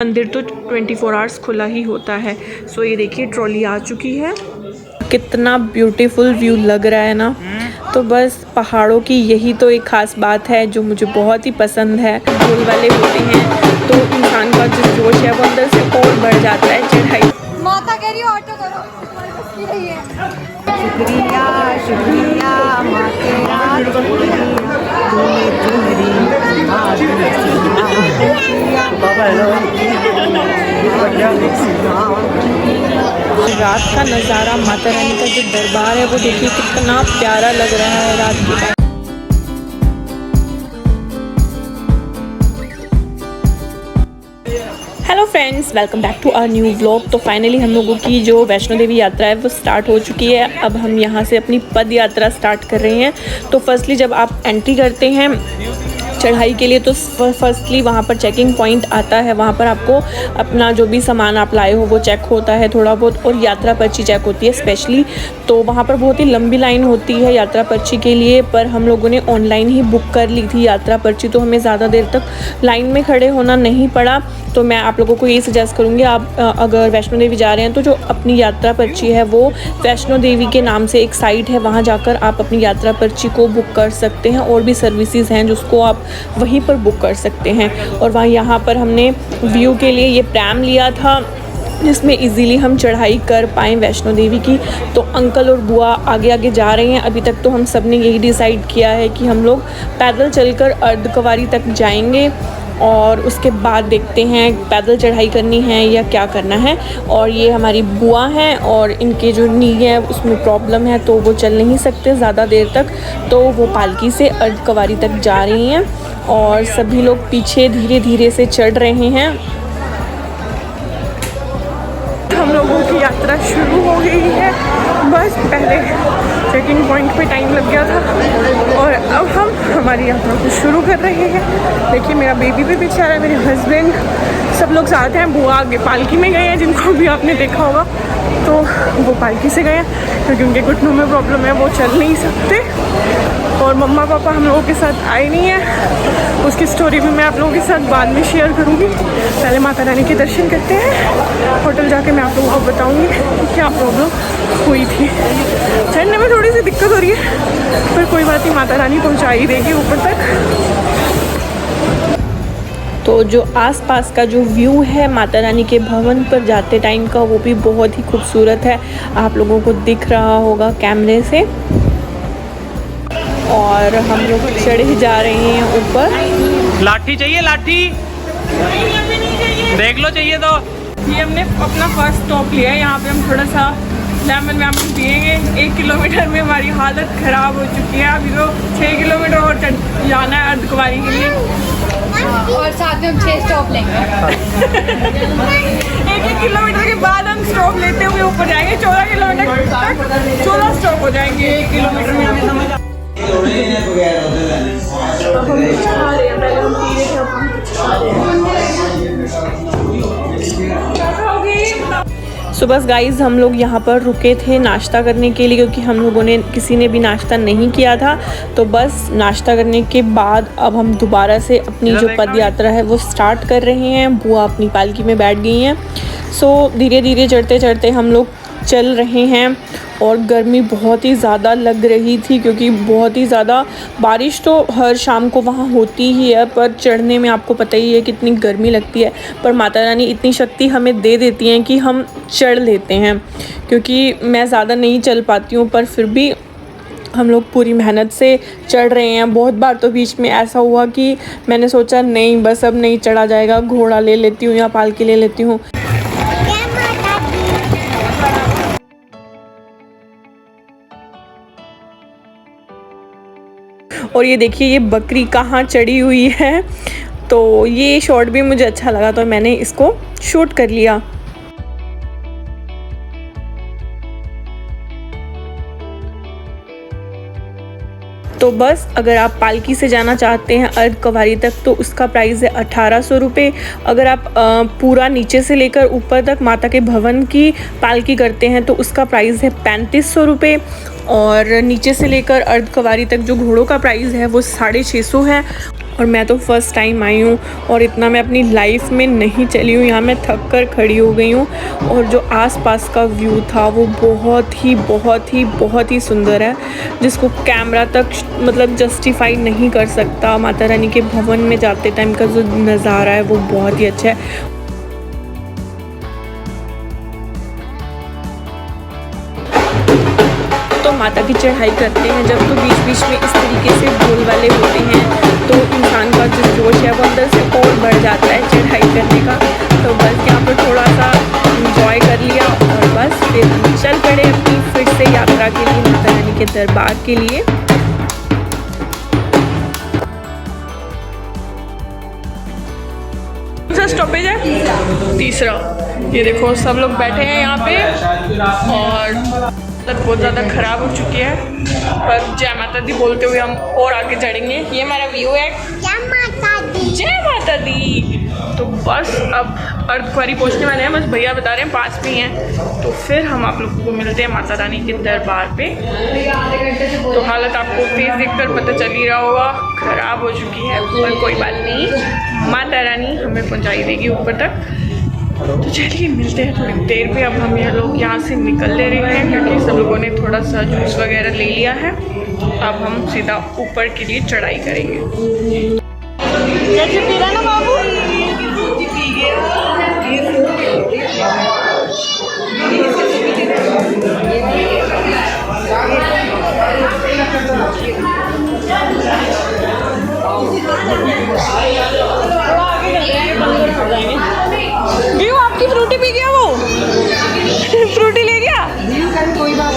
मंदिर तो 24 आवर्स खुला ही होता है। सो ये देखिए ट्रॉली आ चुकी है। कितना ब्यूटीफुल व्यू लग रहा है ना। तो बस पहाड़ों की यही तो एक ख़ास बात है जो मुझे बहुत ही पसंद है। ढोल वाले होते हैं तो इंसान का जो जोश है वो अंदर से और बढ़ जाता है। चढ़ाई माता कह रही ऑटो करो, शुक्रिया शुक्रिया माँ तेरा तूने चुनरी रात का नज़ारा, माता रानी का जो दरबार है वो देखिए कितना प्यारा लग रहा है रात के time. Hello friends, welcome back to our new vlog. तो फाइनली हम लोगों की जो वैष्णो देवी यात्रा है वो स्टार्ट हो चुकी है। अब हम यहाँ से अपनी पद यात्रा स्टार्ट कर रहे हैं। तो फर्स्टली जब आप एंट्री करते हैं चढ़ाई के लिए तो फर्स्टली वहाँ पर चेकिंग पॉइंट आता है। वहाँ पर आपको अपना जो भी सामान आप लाए हो वो चेक होता है थोड़ा बहुत, और यात्रा पर्ची चेक होती है स्पेशली। तो वहाँ पर बहुत ही लंबी लाइन होती है यात्रा पर्ची के लिए, पर हम लोगों ने ऑनलाइन ही बुक कर ली थी यात्रा पर्ची, तो हमें ज़्यादा देर तक लाइन में खड़े होना नहीं पड़ा। तो मैं आप लोगों को ये सजेस्ट करूँगी, आप अगर वैष्णो देवी जा रहे हैं तो जो अपनी यात्रा पर्ची है वो वैष्णो देवी के नाम से एक साइट है, वहाँ जाकर आप अपनी यात्रा पर्ची को बुक कर सकते हैं। और भी सर्विसेज हैं जिसको आप वहीं पर बुक कर सकते हैं। और वहाँ यहाँ पर हमने व्यू के लिए ये प्रैम लिया था जिसमें इजीली हम चढ़ाई कर पाएँ वैष्णो देवी की। तो अंकल और बुआ आगे आगे जा रहे हैं। अभी तक तो हम सब ने यही डिसाइड किया है कि हम लोग पैदल चलकर अर्धकुंवारी तक जाएंगे और उसके बाद देखते हैं पैदल चढ़ाई करनी है या क्या करना है। और ये हमारी बुआ हैं और इनके जो नी है उसमें प्रॉब्लम है तो वो चल नहीं सकते ज़्यादा देर तक, तो वो पालकी से अर्धकुंवारी तक जा रही हैं और सभी लोग पीछे धीरे धीरे से चढ़ रहे हैं। हम लोगों की यात्रा शुरू हो गई है। बस पहले चेकिंग पॉइंट पे टाइम लग गया था और अब हम हमारी यात्रा को शुरू कर रहे हैं। देखिए मेरा बेबी भी पीछे आ रहा है, मेरे हस्बैंड, सब लोग साथ हैं। बुआ आगे पालकी में गए हैं, जिनको भी आपने देखा होगा, तो वो पालकी से गए हैं क्योंकि उनके घुटनों में प्रॉब्लम है, वो चल नहीं सकते। और मम्मा पापा हम लोगों के साथ आए नहीं हैं, उसकी स्टोरी भी मैं आप लोगों के साथ बाद में शेयर करूँगी। पहले माता रानी के दर्शन करते हैं, होटल जाके मैं आप लोगों को बताऊँगी कि क्या प्रॉब्लम हुई थी। चढ़ने में थोड़ी सी दिक्कत हो रही है पर कोई बात नहीं, माता रानी पहुँचा ही देगी ऊपर तक। तो जो आसपास का जो व्यू है माता रानी के भवन पर जाते टाइम का वो भी बहुत ही खूबसूरत है, आप लोगों को दिख रहा होगा कैमरे से। और हम लोग चढ़े जा रहे हैं ऊपर। लाठी चाहिए? लाठी देख लो, चाहिए तो। ये हमने अपना फर्स्ट स्टॉप लिया है, यहाँ पे हम थोड़ा सा लेमन वेमन पिएंगे। 1 किलोमीटर में हमारी हालत ख़राब हो चुकी है। अभी तो 6 किलोमीटर और जाना है अर्धकुंवारी के लिए और साथ में हम 6 स्टॉप लेंगे। 1 किलोमीटर के बाद हम स्टॉप लेते हुए ऊपर जाएंगे। 14 किलोमीटर तक 14 स्टॉप हो जाएंगे 1 किलोमीटर में। हमें समझ सो बस गाइज़ हम लोग यहाँ पर रुके थे नाश्ता करने के लिए, क्योंकि हम लोगों ने किसी ने भी नाश्ता नहीं किया था। तो बस नाश्ता करने के बाद अब हम दोबारा से अपनी जो पद यात्रा है वो स्टार्ट कर रहे हैं। बुआ अपनी पालकी में बैठ गई हैं। सो धीरे धीरे चढ़ते चढ़ते हम लोग चल रहे हैं और गर्मी बहुत ही ज़्यादा लग रही थी क्योंकि बहुत ही ज़्यादा बारिश तो हर शाम को वहाँ होती ही है, पर चढ़ने में आपको पता ही है कितनी गर्मी लगती है। पर माता रानी इतनी शक्ति हमें दे देती हैं कि हम चढ़ लेते हैं, क्योंकि मैं ज़्यादा नहीं चल पाती हूँ पर फिर भी हम लोग पूरी मेहनत से चढ़ रहे हैं। बहुत बार तो बीच में ऐसा हुआ कि मैंने सोचा नहीं बस अब नहीं चढ़ा जाएगा, घोड़ा ले लेती हूँ या पालकी ले लेती हूँ। और ये देखिए ये बकरी कहाँ चढ़ी हुई है, तो ये शॉट भी मुझे अच्छा लगा तो मैंने इसको शूट कर लिया। तो बस अगर आप पालकी से जाना चाहते हैं अर्धकुंवारी तक तो उसका प्राइस है 1800 रुपये। अगर आप पूरा नीचे से लेकर ऊपर तक माता के भवन की पालकी करते हैं तो उसका प्राइस है 3500 रुपये। और नीचे से लेकर अर्धकुंवारी तक जो घोड़ों का प्राइस है वो 650 है। और मैं तो फर्स्ट टाइम आई हूँ और इतना मैं अपनी लाइफ में नहीं चली हूँ। यहाँ मैं थक कर खड़ी हो गई हूँ और जो आसपास का व्यू था वो बहुत ही सुंदर है, जिसको कैमरा तक मतलब जस्टिफाई नहीं कर सकता। माता रानी के भवन में जाते टाइम का जो नज़ारा है वो बहुत ही अच्छा है। तो माता की चढ़ाई करते हैं जब, तो बीच बीच में इस तरीके से ढोल वाले होते हैं तो इंसान का जो जोश है वो अंदर से और बढ़ जाता है चढ़ाई करने का। तो बस यहाँ पर थोड़ा सा इंजॉय कर लिया और बस फिर हम चल पड़े अपनी फिर से यात्रा के लिए, माता रानी के दरबार के लिए। स्टॉपेज है तीसरा। ये देखो सब लोग बैठे हैं यहाँ पे और हालत बहुत ज़्यादा ख़राब हो चुकी है, पर जय माता दी बोलते हुए हम और आगे चढ़ेंगे। ये हमारा व्यू है। जय माता दी। तो बस अब अर्धकुंवारी पहुँचने वाले हैं, बस भैया बता रहे हैं पास में हैं। तो फिर हम आप लोगों को मिलते हैं माता रानी के दरबार पे। तो हालत आपको फेस देखकर पता चल ही रहा होगा, ख़राब हो चुकी है, पर कोई बात नहीं, माता रानी हमें पहुँचाई देगी ऊपर तक। तो चलिए मिलते हैं थोड़ी देर पे। अब हम यह लोग यहाँ से निकल ले रहे हैं क्योंकि सब लोगों ने थोड़ा सा जूस वगैरह ले लिया है। अब हम सीधा ऊपर के लिए चढ़ाई करेंगे। कैसे पी रहा ना बाबू? व्यू आपकी फ्रूटी पी गया वो फ्रूटी ले गया। कोई बात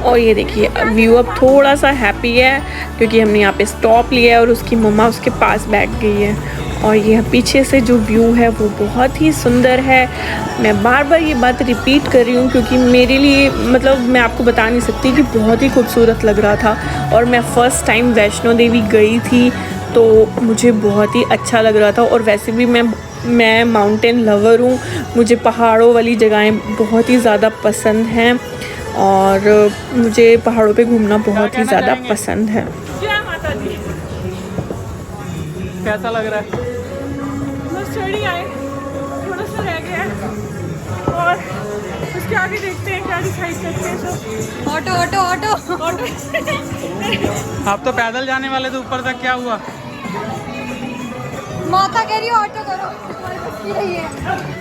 और ये देखिए व्यू अब थोड़ा सा हैप्पी है क्योंकि हमने यहाँ पे स्टॉप लिया है और उसकी मम्मा उसके पास बैठ गई है। और यह पीछे से जो व्यू है वो बहुत ही सुंदर है। मैं बार बार ये बात रिपीट कर रही हूँ क्योंकि मेरे लिए मतलब मैं आपको बता नहीं सकती कि बहुत ही खूबसूरत लग रहा था। और मैं फ़र्स्ट टाइम वैष्णो देवी गई थी तो मुझे बहुत ही अच्छा लग रहा था। और वैसे भी मैं माउंटेन लवर हूँ, मुझे पहाड़ों वाली जगहें बहुत ही ज़्यादा पसंद हैं और मुझे पहाड़ों पे घूमना बहुत ही ज़्यादा पसंद है। कैसा लग रहा है? बस चढ़ी आए, थोड़ा सा रह गया और उसके आगे देखते हैं क्या डिसाइड करते हैं सब। ऑटो ऑटो ऑटो ऑटो आप तो पैदल जाने वाले थे ऊपर तक, क्या हुआ? माता कह रही है ऑटो करो। यही है।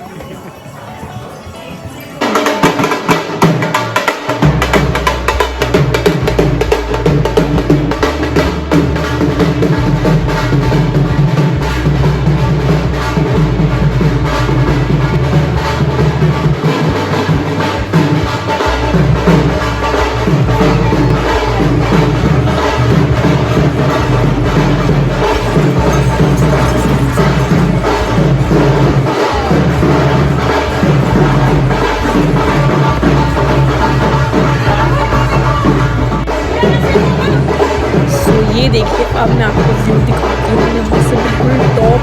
ये देखिए अब मैं आपको व्यू दिखाती हूँ। यहाँ से बिल्कुल टॉप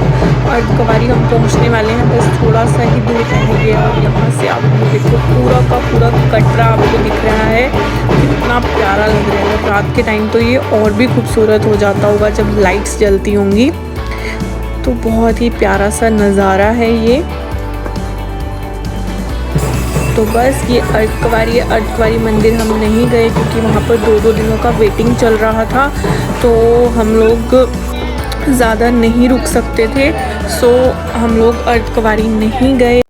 अर्धकुंवारी हम पहुँचने वाले हैं, बस थोड़ा सा ही दूर रह गया। और यहाँ से आप देखो पूरा का पूरा कटरा आपको दिख रहा है, कितना प्यारा लग रहा है। रात के टाइम तो ये और भी खूबसूरत हो जाता होगा जब लाइट्स जलती होंगी। तो बहुत ही प्यारा सा नज़ारा है ये। तो बस ये अर्धकुंवारी मंदिर हम नहीं गए क्योंकि वहाँ पर 2-2 दिनों का वेटिंग चल रहा था, तो हम लोग ज़्यादा नहीं रुक सकते थे, सो हम लोग अर्धकुंवारी नहीं गए।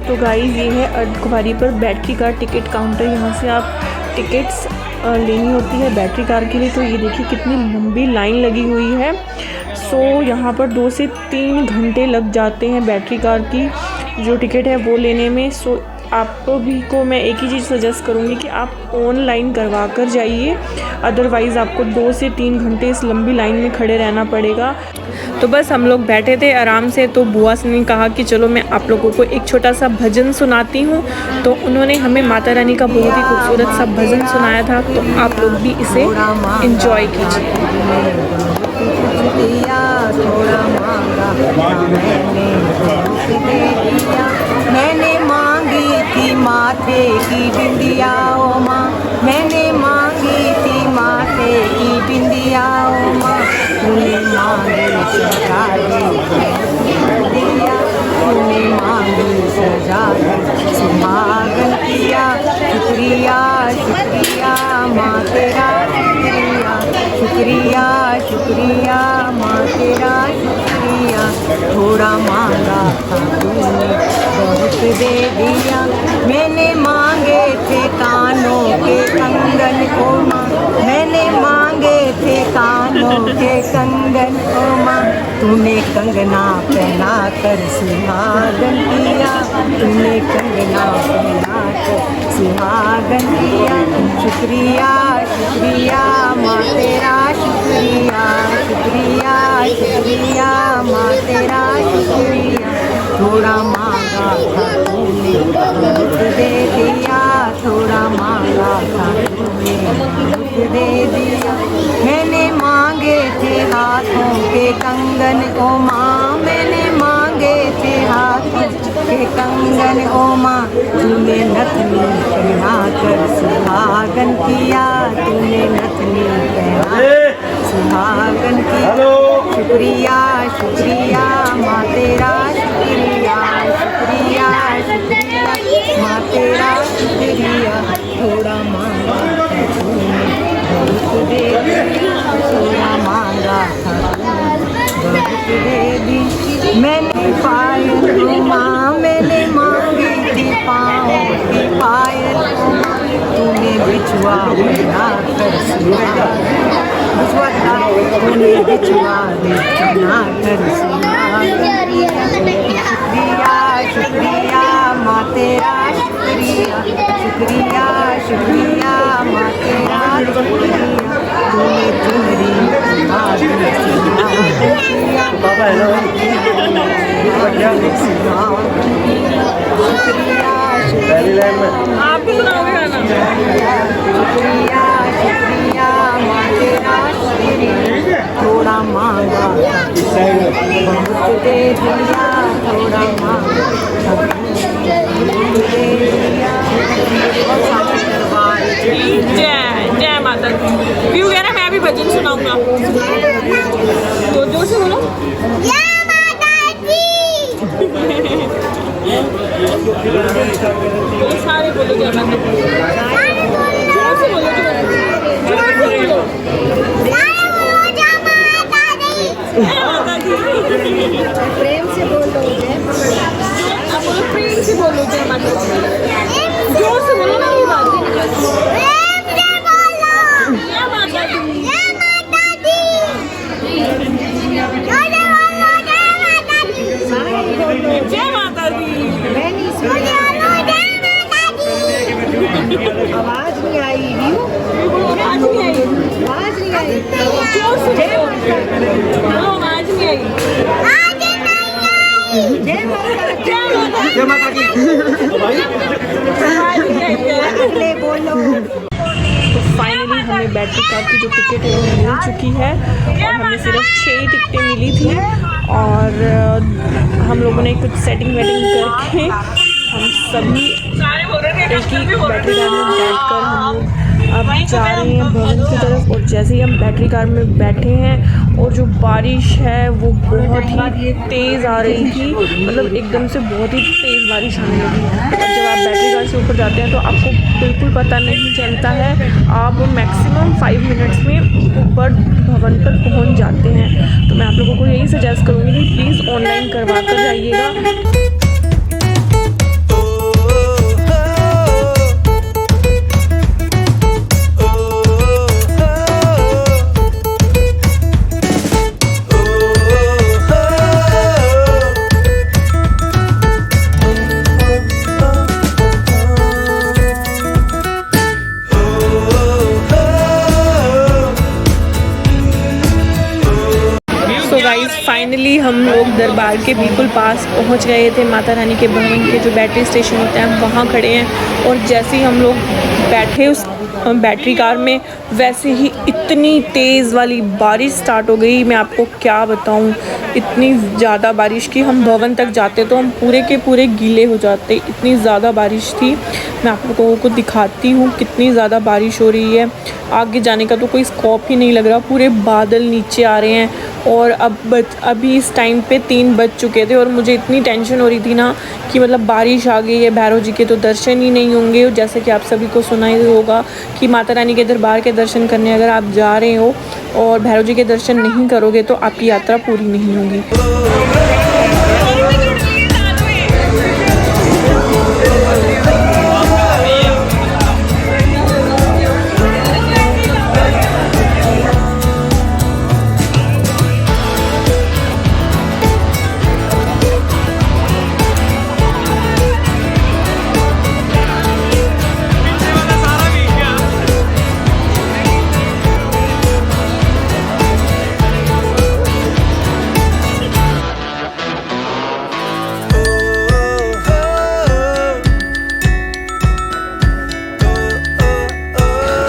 तो गाइस ये है अर्धकुंवारी पर बैटरी कार टिकट काउंटर। यहाँ से आप टिकट्स लेनी होती है बैटरी कार के लिए। तो ये देखिए कितनी लंबी लाइन लगी हुई है। सो यहाँ पर 2 से 3 घंटे लग जाते हैं बैटरी कार की जो टिकट है वो लेने में। सो आपको भी को मैं एक ही चीज़ सजेस्ट करूँगी कि आप ऑनलाइन करवा कर जाइए, अदरवाइज़ आपको 2 से 3 घंटे इस लंबी लाइन में खड़े रहना पड़ेगा। तो बस हम लोग बैठे थे आराम से, तो बुआ ने कहा कि चलो मैं आप लोगों को एक छोटा सा भजन सुनाती हूँ। तो उन्होंने हमें माता रानी का बहुत ही खूबसूरत सा भजन सुनाया था, तो आप लोग भी इसे एंजॉय कीजिए। मैंने मांगी थी माथे की बिंदिया ओ माँ, मैंने मांगी थी माथे की बिंदिया ओ माँ, तूने मांगी सजा दिया, तूने मांगी सजा सुहागन किया। शुक्रिया शुक्रिया माँ तेरा शुक्रिया, शुक्रिया शुक्रिया माँ तेरा शुक्रिया। थोड़ा मांगा था तूने बहुत दे दिया, मैंने मांगे थे कानों के कंगन ओ माँ, मैंने मांगे थे कानों के कंगन ओ माँ, तूने कंगना पहना कर सुहागन किया, तूने कंगना पहना कर सुहागन किया। शुक्रिया शुक्रिया माँ तेरा शुक्रिया, शुक्रिया शुक्रिया माँ तेरा शुक्रिया। थोड़ा मांगा था तूने बहुत दे दिया, थोड़ा मांगा था तूने बहुत दे दिया। मैंने मांगे थे हाथों के कंगन ओ माँ, मैंने मांगे थे हाथों के कंगन ओ माँ, तूने नथनी पहना कर सुहागन किया, तूने नथनी पहना सुहागन किया। शुक्रिया शुक्रिया माँ तेरा शुक्रिया, शुक्रिया शुक्रिया माँ तेरा शुक्रिया। थोड़ा मांगा था तूने बहुत दे दिया, थोड़ा मांगा था तूने बहुत दे दी। मैंने पायल ओ माँ, मैंने मांगी थी पाँव की पायल ओ माँ, तूने बिछुआ बना कर सुहागन, तूने बिछुआ बना कर सुहागन। शुक्रिया शुक्रिया माँ तेरा शुक्रिया, शुक्रिया शुक्रिया माँ तेरा शुक्रिया। तूने चुनरी बना कर सुहागन किया, शुक्रिया शुक्रिया आप भी सुनाओगे गाना? शुक्रिया शुक्रिया माँ तेरा शुक्रिया। थोड़ा मांगा बहुत दे दिया, थोड़ा मांगा बहुत दे दिया। जय जय माता दी। व्यू कह रहा है मैं भी भजन सुनाऊंगा, तो जोर से बोलो। वो सारे बोलो जय माता दी, जोर से बोलो, जोर से बोलो जय माता दी। प्रेम से बोलो आप बोलो प्रेम से बोलो जय माता दी, जोर से बोलो ना, ये बात जय माता दी। जय माता दी। आवाज नहीं आई, आवाज नहीं आई, आवाज नहीं आई, जोर से बोलो, आवाज नहीं आई। जय माता दी, जय माता की। ले बोलो। तो फाइनली हमें बैटरी कार की जो टिकट है वो मिल चुकी है, और हमें सिर्फ 6 टिकटें मिली थी, और हम लोगों ने कुछ सेटिंग वेटिंग करके हम सभी एक ही बैटरी कार में बैठकर हम लोग अब जा रहे हैं भवन की तरफ। और जैसे ही हम बैटरी कार में बैठे हैं, और जो बारिश है वो बहुत ही तेज़ आ रही थी, मतलब एकदम से बहुत ही तेज़ बारिश आने लगी। और जब आप बैटरी कार से ऊपर जाते हैं तो आपको बिल्कुल पता नहीं चलता है, आप मैक्सिमम 5 मिनट्स में ऊपर भवन पर पहुंच जाते हैं। तो मैं आप लोगों को यही सजेस्ट करूँगी कि प्लीज़ ऑनलाइन करवा कर जाइएगा। फाइनली हम लोग दरबार के बिल्कुल पास पहुंच गए थे। माता रानी के भवन के जो बैटरी स्टेशन होता है वहाँ खड़े हैं और जैसे ही हम लोग बैठे उस बैटरी कार में वैसे ही इतनी तेज़ वाली बारिश स्टार्ट हो गई। मैं आपको क्या बताऊं, इतनी ज़्यादा बारिश की हम भवन तक जाते तो हम पूरे के पूरे गीले हो जाते, इतनी ज़्यादा बारिश थी। मैं आप लोगों को दिखाती हूँ कितनी ज़्यादा बारिश हो रही है। आगे जाने का तो कोई स्कोप ही नहीं लग रहा, पूरे बादल नीचे आ रहे हैं। और अभी इस टाइम पे 3 बज चुके थे और मुझे इतनी टेंशन हो रही थी ना कि मतलब बारिश आ गई है, भैरव जी के तो दर्शन ही नहीं होंगे। और जैसे कि आप सभी को सुना ही होगा कि माता रानी के दरबार के दर्शन करने अगर आप जा रहे हो और भैरव जी के दर्शन नहीं करोगे तो आपकी यात्रा पूरी नहीं होगी।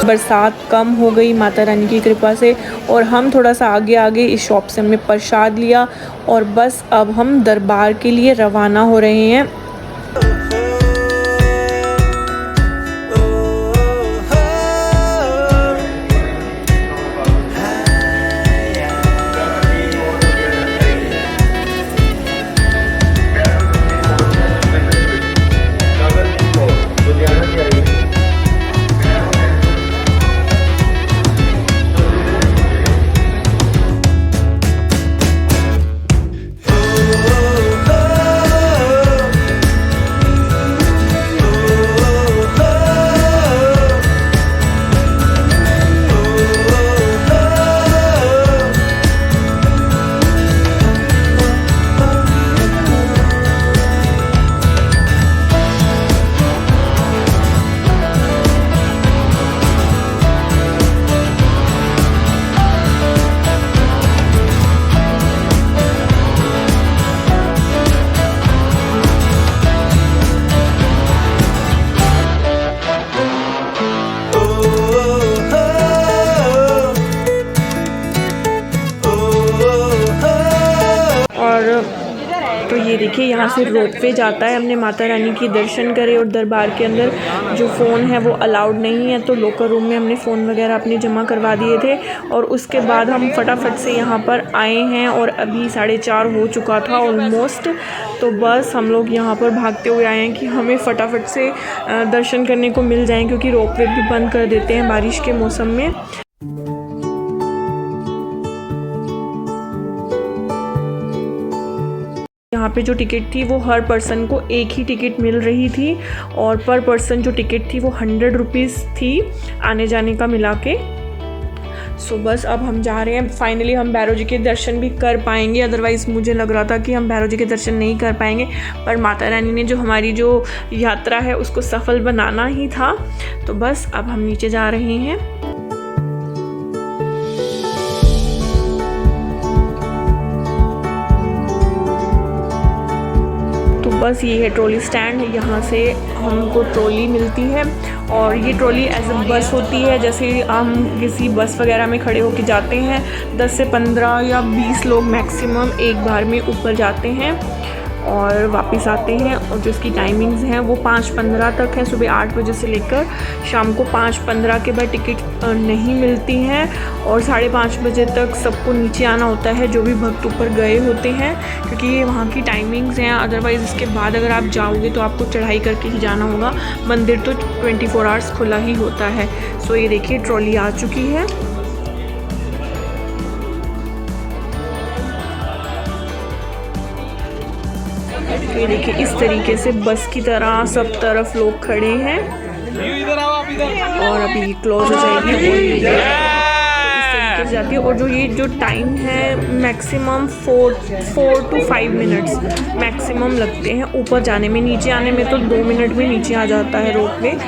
बरसात कम हो गई माता रानी की कृपा से और हम थोड़ा सा आगे आगे इस शॉप से हमने प्रसाद लिया और बस अब हम दरबार के लिए रवाना हो रहे हैं। तो ये देखिए यहाँ से रोपवे जाता है। हमने माता रानी की दर्शन करे और दरबार के अंदर जो फ़ोन है वो अलाउड नहीं है, तो लोकर रूम में हमने फ़ोन वगैरह अपने जमा करवा दिए थे और उसके बाद हम फटाफट से यहाँ पर आए हैं और अभी 4:30 हो चुका था ऑलमोस्ट। तो बस हम लोग यहाँ पर भागते हुए आए हैं कि हमें फटाफट से दर्शन करने को मिल जाएँ, क्योंकि रोपवे भी बंद कर देते हैं बारिश के मौसम में। यहाँ पे जो टिकट थी वो हर पर्सन को एक ही टिकट मिल रही थी और पर पर्सन जो टिकट थी वो 100 रुपीज़ थी आने जाने का मिला के। सो बस अब हम जा रहे हैं। फाइनली हम भैरव जी के दर्शन भी कर पाएंगे, अदरवाइज़ मुझे लग रहा था कि हम भैरव जी के दर्शन नहीं कर पाएंगे, पर माता रानी ने जो हमारी जो यात्रा है उसको सफल बनाना ही था। तो बस अब हम नीचे जा रहे हैं। बस ये है ट्रॉली स्टैंड, यहाँ से हमको ट्रॉली मिलती है और ये ट्रॉली एज अ बस होती है। जैसे हम किसी बस वगैरह में खड़े होकर जाते हैं, 10 से 15 या 20 लोग मैक्सिमम एक बार में ऊपर जाते हैं और वापस आते हैं। और जो इसकी टाइमिंग्स हैं वो 5:15 तक है, सुबह 8 बजे से लेकर शाम को 5:15 के बाद टिकट नहीं मिलती हैं और 5:30 बजे तक सबको नीचे आना होता है जो भी भक्त ऊपर गए होते हैं, क्योंकि ये वहाँ की टाइमिंग्स हैं। अदरवाइज़ इसके बाद अगर आप जाओगे तो आपको चढ़ाई करके ही जाना होगा। मंदिर तो 24 आवर्स खुला ही होता है। सो ये देखिए ट्रॉली आ चुकी है। ये देखिए इस तरीके से बस की तरह सब तरफ लोग खड़े हैं और अभी क्लोज हो जाएगी और इस तरीके से जाती है। और जो टाइम है मैक्सिमम 4 to 5 मिनट्स मैक्सिमम लगते हैं ऊपर जाने में। नीचे आने में तो 2 मिनट में नीचे आ जाता है रोपवे।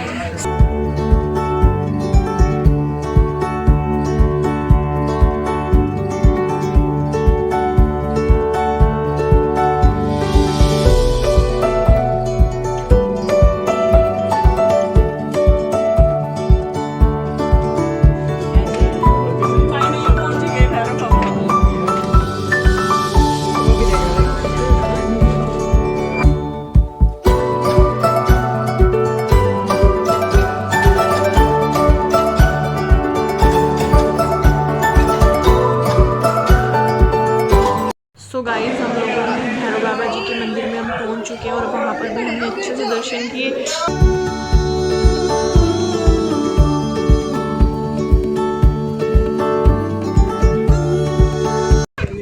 हमने अच्छे से दर्शन किए।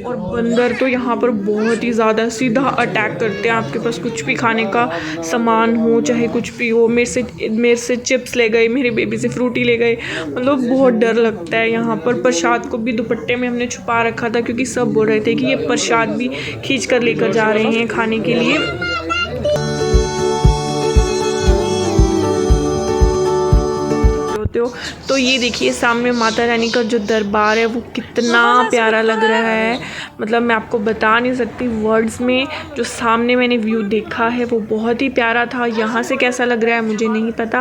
और बंदर तो यहाँ पर बहुत ही ज़्यादा सीधा अटैक करते हैं आपके पास कुछ भी खाने का सामान हो, चाहे कुछ भी हो। मेरे से चिप्स ले गए, मेरी बेबी से फ्रूटी ले गए, मतलब बहुत डर लगता है यहाँ पर। प्रसाद को भी दुपट्टे में हमने छुपा रखा था क्योंकि सब बोल रहे थे कि ये प्रसाद भी खींच कर लेकर जा रहे हैं खाने के लिए। तो ये देखिए सामने माता रानी का जो दरबार है वो कितना प्यारा लग रहा है, मतलब मैं आपको बता नहीं सकती वर्ड्स में। जो सामने मैंने व्यू देखा है वो बहुत ही प्यारा था। यहाँ से कैसा लग रहा है मुझे नहीं पता,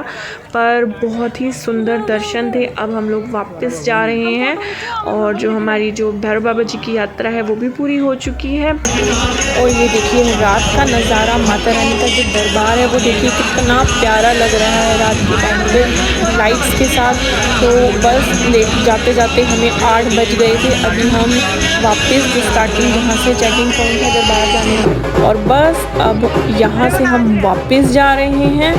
पर बहुत ही सुंदर दर्शन थे। अब हम लोग वापस जा रहे हैं और जो हमारी जो भैरव बाबा जी की यात्रा है वो भी पूरी हो चुकी है। और ये देखिए रात का नज़ारा, माता रानी का जो दरबार है वो देखिए कितना प्यारा लग रहा है रात के टाइम पे लाइट्स के साथ। तो बस जाते जाते हमें 8 बज गए थे। अभी हम वापस स्टार्टिंग जहाँ से चेकिंग पॉइंट है दरबार जाने का, और बस अब यहाँ से हम वापस जा रहे हैं।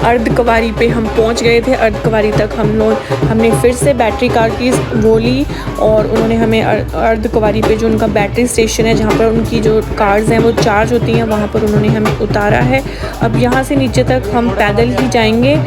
अर्धकुंवारी पे हम पहुंच गए थे। अर्धकुंवारी तक हमने फिर से बैटरी कार की वो ली और उन्होंने हमें अर्धकुंवारी पे जो उनका बैटरी स्टेशन है जहां पर उनकी जो कार्स हैं वो चार्ज होती हैं, वहां पर उन्होंने हमें उतारा है। अब यहां से नीचे तक हम पैदल ही जाएंगे।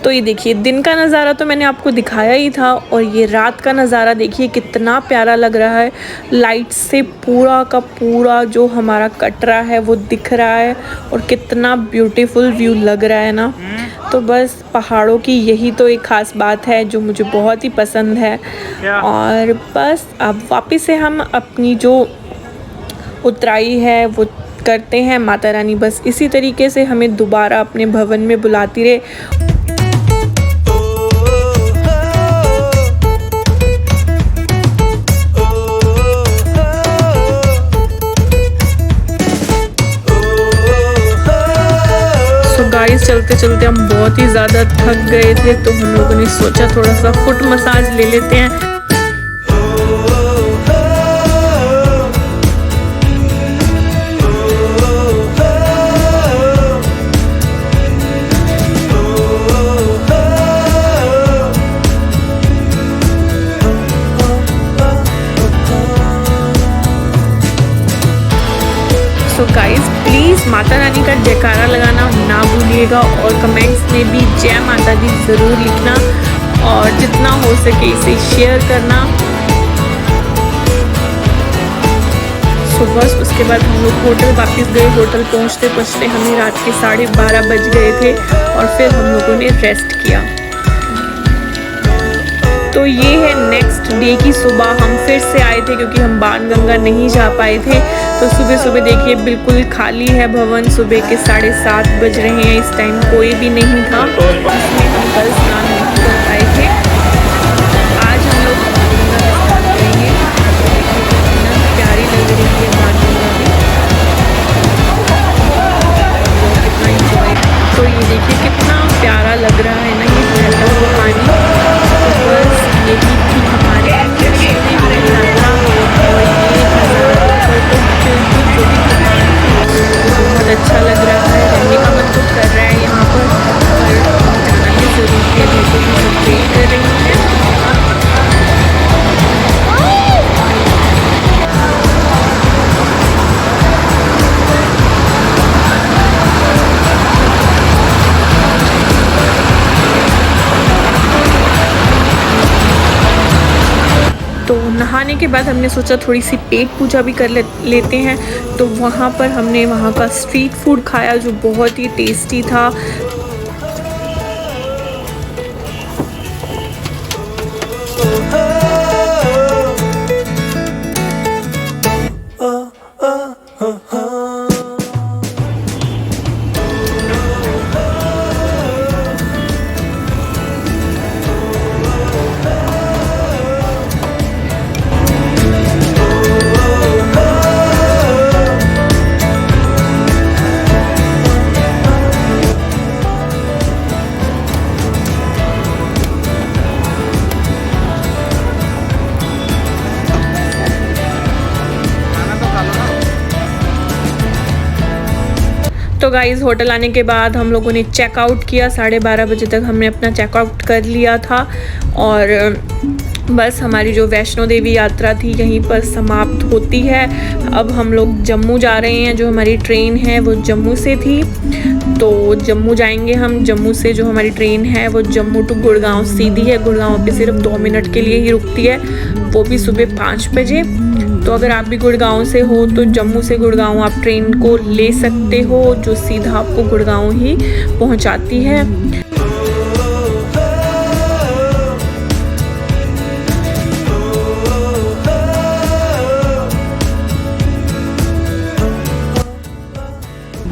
तो ये देखिए दिन का नज़ारा तो मैंने आपको दिखाया ही था, और ये रात का नज़ारा देखिए कितना प्यारा लग रहा है। लाइट से पूरा का पूरा जो हमारा कटरा है वो दिख रहा है और कितना ब्यूटीफुल व्यू लग रहा है ना। तो बस पहाड़ों की यही तो एक ख़ास बात है जो मुझे बहुत ही पसंद है। और बस अब वापस से हम अपनी जो उतराई है वो करते हैं। माता रानी बस इसी तरीके से हमें दोबारा अपने भवन में बुलाती रहे। गाइस चलते चलते हम बहुत ही ज़्यादा थक गए थे, तो हम लोगों ने सोचा थोड़ा सा फुट मसाज ले लेते हैं। So guys please Mata Rani का जयकारा लगाना ना भूलिएगा और कमेंट्स में भी जय माता दी ज़रूर लिखना, और जितना हो सके इसे शेयर करना। सो बस उसके बाद हम लोग होटल वापस गए। होटल पहुंचते पहुंचते हमें रात के 12:30 बज गए थे और फिर हम लोगों ने रेस्ट किया। तो ये है नेक्स्ट डे की सुबह। हम फिर से आए थे क्योंकि हम बाणगंगा नहीं जा पाए थे। तो सुबह सुबह देखिए बिल्कुल खाली है भवन। सुबह के 7:30 बज रहे हैं, इस टाइम कोई भी नहीं था, इसमें हम कल स्नान नहीं कर पाए थे। आज हम लोग बाणगंगा स्नान करेंगे। कितना प्यारी लग रही है बाणगंगा भी, कितना इंजॉय। तो ये देखिए कितना प्यारा लग रहा है ना ये बहता हुआ पानी। तो बस यही थी हमारी यात्रा, और ये बहुत अच्छा लग रहा है। रहने का मन तो कर रहा है यहाँ पर जाना भी ज़रूरी है। तो सब वेट कर रही है। तो नहाने के बाद हमने सोचा थोड़ी सी पेट पूजा भी कर लेते हैं। तो वहाँ पर हमने वहाँ का स्ट्रीट फूड खाया जो बहुत ही टेस्टी था। तो गाइज़ होटल आने के बाद हम लोगों ने चेकआउट किया, 12:30 बजे तक हमने अपना चेकआउट कर लिया था और बस हमारी जो वैष्णो देवी यात्रा थी यहीं पर समाप्त होती है। अब हम लोग जम्मू जा रहे हैं, जो हमारी ट्रेन है वो जम्मू से थी, तो जम्मू जाएंगे हम। जम्मू से जो हमारी ट्रेन है वो जम्मू टू गुड़गांव सीधी है, गुड़गांव पे सिर्फ 2 मिनट के लिए ही रुकती है, वो भी सुबह 5 बजे। तो अगर आप भी गुड़गांव से हो तो जम्मू से गुड़गांव आप ट्रेन को ले सकते हो, जो सीधा आपको गुड़गांव ही पहुंचाती है।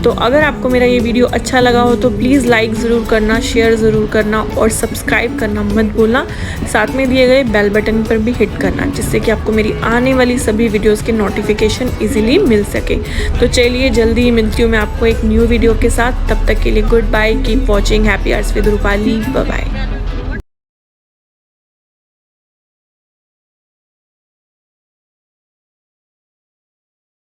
तो अगर आपको मेरा ये वीडियो अच्छा लगा हो तो प्लीज़ लाइक ज़रूर करना, शेयर ज़रूर करना और सब्सक्राइब करना मत भूलना। साथ में दिए गए बेल बटन पर भी हिट करना, जिससे कि आपको मेरी आने वाली सभी वीडियोस के नोटिफिकेशन इजीली मिल सके। तो चलिए जल्दी ही मिलती हूँ मैं आपको एक न्यू वीडियो के साथ। तब तक के लिए good bye, keep watching happy hours with Rupali, bye bye.